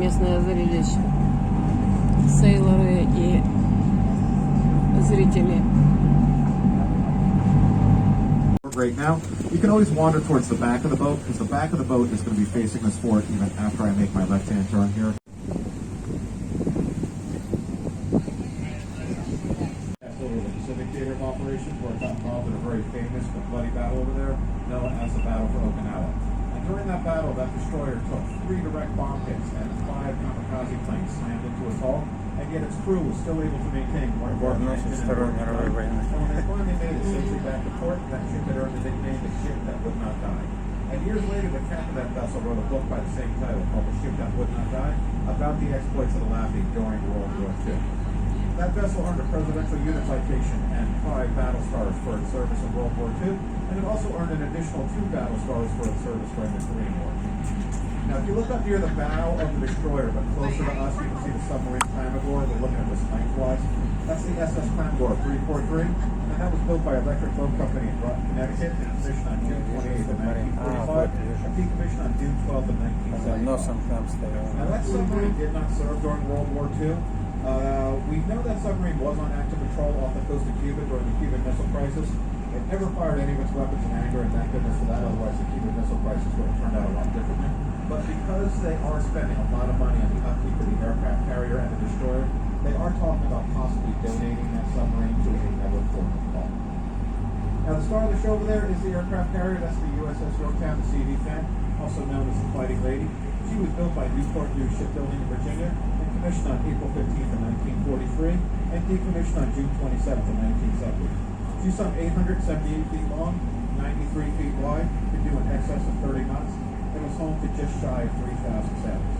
местное зрелище. Сейлоры и зрители. Right now, you can always wander towards the back of the boat because the back of the boat is going to be facing this fort even after I make my left-hand turn here. That's over the Pacific Theater of Operations where it got involved in a very famous but bloody battle over there known as the Battle for Okinawa. And during that battle, that destroyer took 3 direct bomb hits and 5 kamikaze planes slammed into its hull, and yet its crew was still able to maintain one engine and when they finally made it safely back to port, that ship had earned the nickname the ship that would not die. And years later, the captain of that vessel wrote a book by the same title called The Ship That Would Not Die about the exploits of the Laffey during World War II. That vessel earned a Presidential Unit Citation and 5 battle stars for its service in World War II, and it also earned an additional 2 battle stars for its service during the Korean War. Now, if you look up near the bow of the destroyer, but closer to us, you can see the submarine Clamagore. We're looking at this lengthwise. That's the SS Clamagore 343, and that was built by Electric Boat Company in Groton, Connecticut, and commissioned on June 28th of 1945, and decommissioned on June 12th of 1975. Now, that submarine did not serve during World War II. We know that submarine was on active patrol off the coast of Cuba during the Cuban Missile Crisis. It never fired any of its weapons in anger, and thank goodness for that, otherwise the Cuban Missile Crisis would have turned out a lot differently. But because they are spending a lot of money on the upkeep of the aircraft carrier and the destroyer, they are talking about possibly donating that submarine to another port of call. Now, the star of the show over there is the aircraft carrier. That's the USS Yorktown, the CV Fan, also known as the Fighting Lady. She was built by Newport News Shipbuilding in Virginia and commissioned on April 15th of 1943 and decommissioned on June 27th of 1970. She's some 878 feet long, 93 feet wide, can do in excess of 30 knots. It was home to just shy of 3,000 sailors.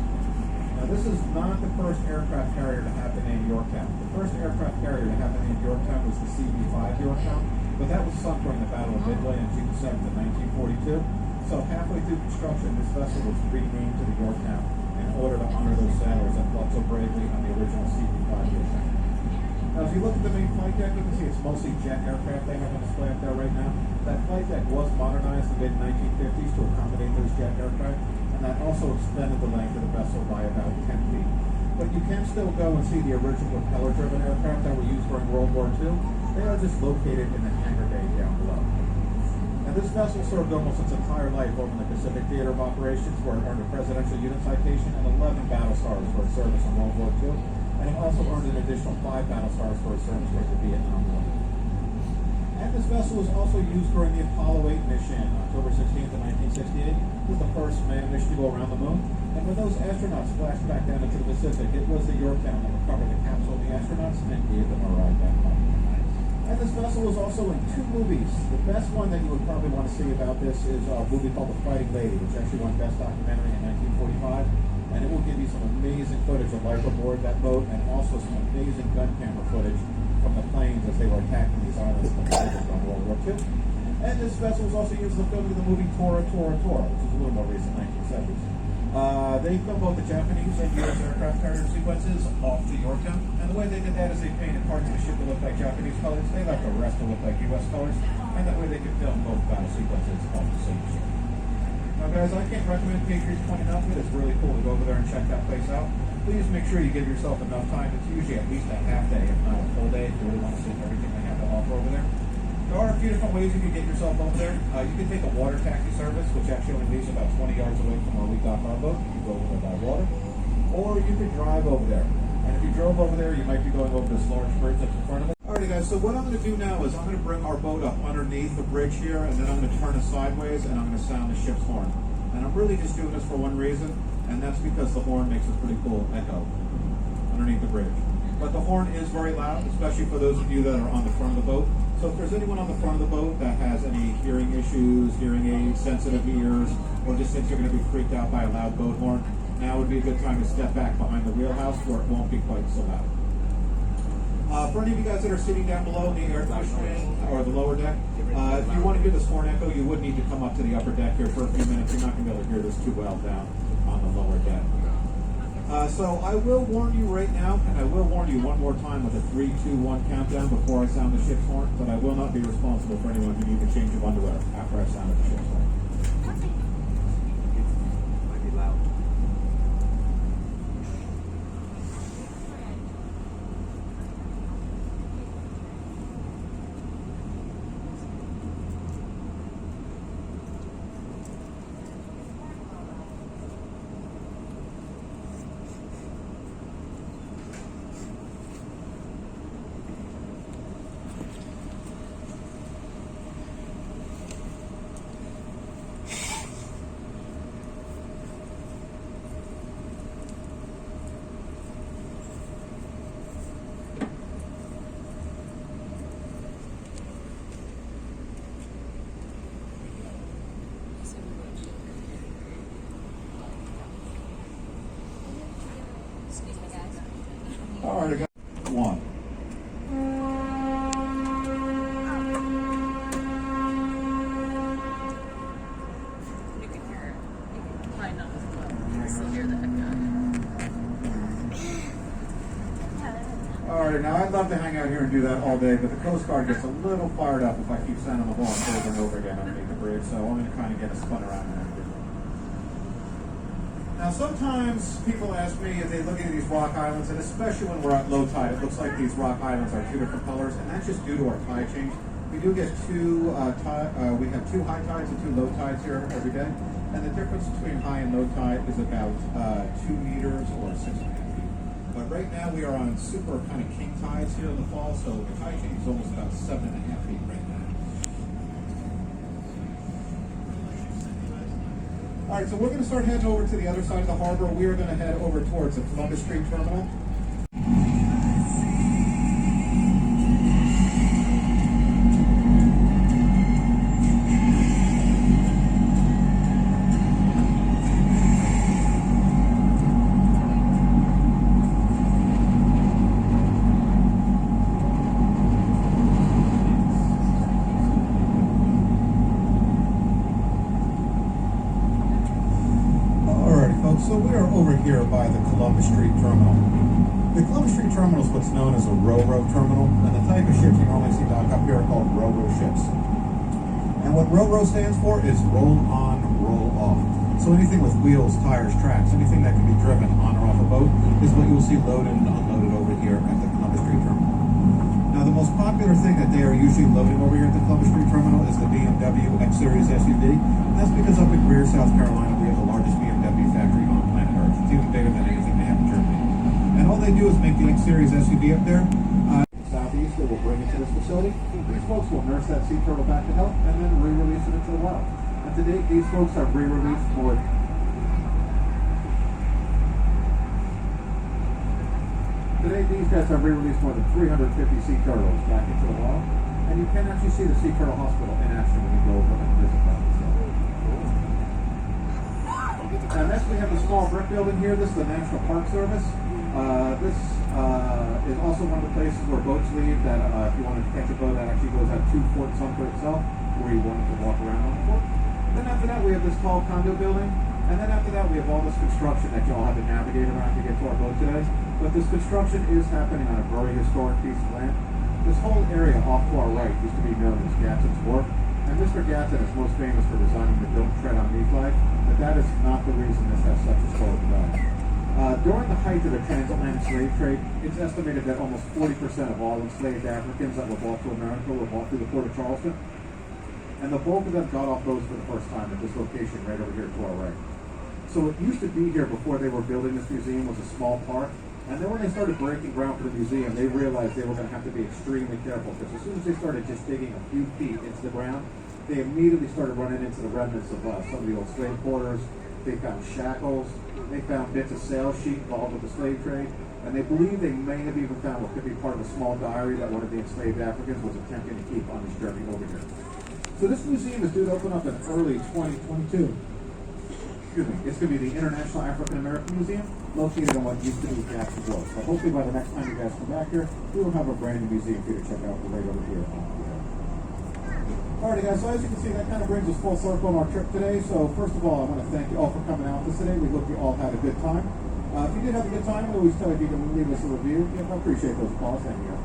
Now, this is not the first aircraft carrier to have the name Yorktown. The first aircraft carrier to have the name Yorktown was the CV-5 Yorktown, but that was sunk during the Battle of Midway on June 7th of 1942. So halfway through construction, this vessel was renamed to the Yorktown in order to honor those sailors that fought so bravely on the original CV-5 Yorktown. Now, if you look at the main flight deck, you can see it's mostly jet aircraft they have on display up there right now. That flight deck was modernized in the mid-1950s to accommodate those jet aircraft, and that also extended the length of the vessel by about 10 feet. But you can still go and see the original propeller-driven aircraft that were used during World War II. They are just located in the hangar bay down below. Now, this vessel served almost its entire life over in the Pacific Theater of Operations, where it earned a Presidential Unit Citation and 11 battle stars for its service in World War II. And it also earned an additional 5 battle stars for its service during the Vietnam War. And this vessel was also used during the Apollo 8 mission, October 16th of 1968. It was the first manned mission to go around the moon. And when those astronauts splashed back down into the Pacific, it was the Yorktown that recovered the capsule of the astronauts and gave them a ride back home. And this vessel was also in 2 movies. The best one that you would probably want to see about this is a movie called The Fighting Lady, which actually won Best Documentary in 1945. And it will give you some amazing footage of life aboard that boat and also some amazing gun camera footage from the planes as they were attacking these islands in the Pacific during World War II. And this vessel was also used in the filming of the movie Tora, Tora, Tora, which is a little more recent, 1970s. They filmed both the Japanese and U.S. aircraft carrier sequences off the Yorktown. And the way they did that is they painted parts of the ship to look like Japanese colors. They left the rest to look like U.S. colors. And that way they could film both battle sequences off the same ship. Now, guys, I can't recommend Patriots Point enough. It is really cool to go over there and check that place out. Please make sure you give yourself enough time. It's usually at least a half day, if not a full day, if you really want to see everything they have to offer over there. There are a few different ways you can get yourself over there. You can take a water taxi service, which actually only leaves about 20 yards away from where we dock our boat. You can go over there by water. Or you could drive over there. And if you drove over there, you might be going over this large bridge that's in front of it. Alrighty, guys, so what I'm going to do now is I'm going to bring our boat up underneath the bridge here, and then I'm going to turn it sideways, and I'm going to sound the ship's horn. And I'm really just doing this for one reason, and that's because the horn makes a pretty cool echo underneath the bridge. But the horn is very loud, especially for those of you that are on the front of the boat. So if there's anyone on the front of the boat that has any hearing issues, hearing aids, sensitive ears, or just thinks they're going to be freaked out by a loud boat horn, now would be a good time to step back behind the wheelhouse where it won't be quite so loud. For any of you guys that are sitting down below in the air conditioning or the lower deck, if you want to hear this horn echo, you would need to come up to the upper deck here for a few minutes. You're not going to be able to hear this too well down on the lower deck. So I will warn you right now, and I will warn you one more time with a 3, 2, 1 countdown before I sound the ship's horn, but I will not be responsible for anyone who needs to change of underwear after I sound the ship's horn. whistle here the heck out. Alright, now I'd love to hang out here and do that all day, but the Coast Guard gets a little fired up if I keep sending them along over and over again underneath the bridge, so I'm going to kind of get a spun around and everything. Now sometimes people ask me if they look at these rock islands, and especially when we're at low tide, it looks like these rock islands are two different colors, and that's just due to our tide change. We do get we have two high tides and two low tides here every day, and the difference between high and low tide is about 2 meters or 6.5 feet. But right now we are on super kind of king tides here in the fall, so the tide change is almost about 7.5 feet right now. All right, so we're going to start heading over to the other side of the harbor. We are going to head over towards the Columbus Street Terminal. So we are over here by the Columbus Street Terminal. The Columbus Street Terminal is what's known as a ro-ro terminal, and the type of ships you normally see dock up here are called ro-ro ships. And what ro-ro stands for is roll on, roll off. So anything with wheels, tires, tracks, anything that can be driven on or off a boat is what you'll see loaded and unloaded over here at the Columbus Street Terminal. Now the most popular thing that they are usually loading over here at the Columbus Street Terminal is the BMW X Series SUV. And that's because up in Greer, South Carolina, we have the largest BMW factory on planet Earth. It's even bigger than anything they have in Germany. And all they do is make the X Series SUV up there. Southeast, they will bring it to this facility. These folks will nurse that sea turtle back to health and then re-release it into the wild. And to date, these folks have re-released more. Today, these guys have re-released more than 350 sea turtles back into the wild, and you can actually see the Sea Turtle Hospital in action when you go over and visit that facility. Now next we have a small brick building here. This is the National Park Service. This is also one of the places where boats leave that if you wanted to catch a boat that actually goes out to Fort Sumter itself, where you wanted to walk around on the fort. Then after that we have this tall condo building. And then after that, we have all this construction that y'all have to navigate around to get to our boat today. But this construction is happening on a very historic piece of land. This whole area off to our right used to be known as Gadsden's Wharf. And Mr. Gadsden is most famous for designing the Don't Tread on Me flag, but that is not the reason this has such historic value. During the height of the transatlantic slave trade, it's estimated that almost 40% of all enslaved Africans that were brought to America were brought through the port of Charleston. And the bulk of them got off boats for the first time at this location right over here to our right. So what used to be here before they were building this museum was a small park. And then when they started breaking ground for the museum, they realized they were going to have to be extremely careful, because as soon as they started just digging a few feet into the ground, they immediately started running into the remnants of some of the old slave quarters. They found shackles. They found bits of sail sheet involved with the slave trade. And they believe they may have even found what could be part of a small diary that one of the enslaved Africans was attempting to keep on his journey over here. So this museum is due to open up in early 2022. Excuse me, it's going to be the International African American Museum, located on what used to be Jackson Road. So hopefully by the next time you guys come back here, we will have a brand new museum for you to check out right over here. Alrighty guys, so as you can see, that kind of brings us full circle on our trip today. So first of all, I want to thank you all for coming out with us today. We hope you all had a good time. If you did have a good time, we always tell you to leave us a review. I appreciate those calls. Thank you.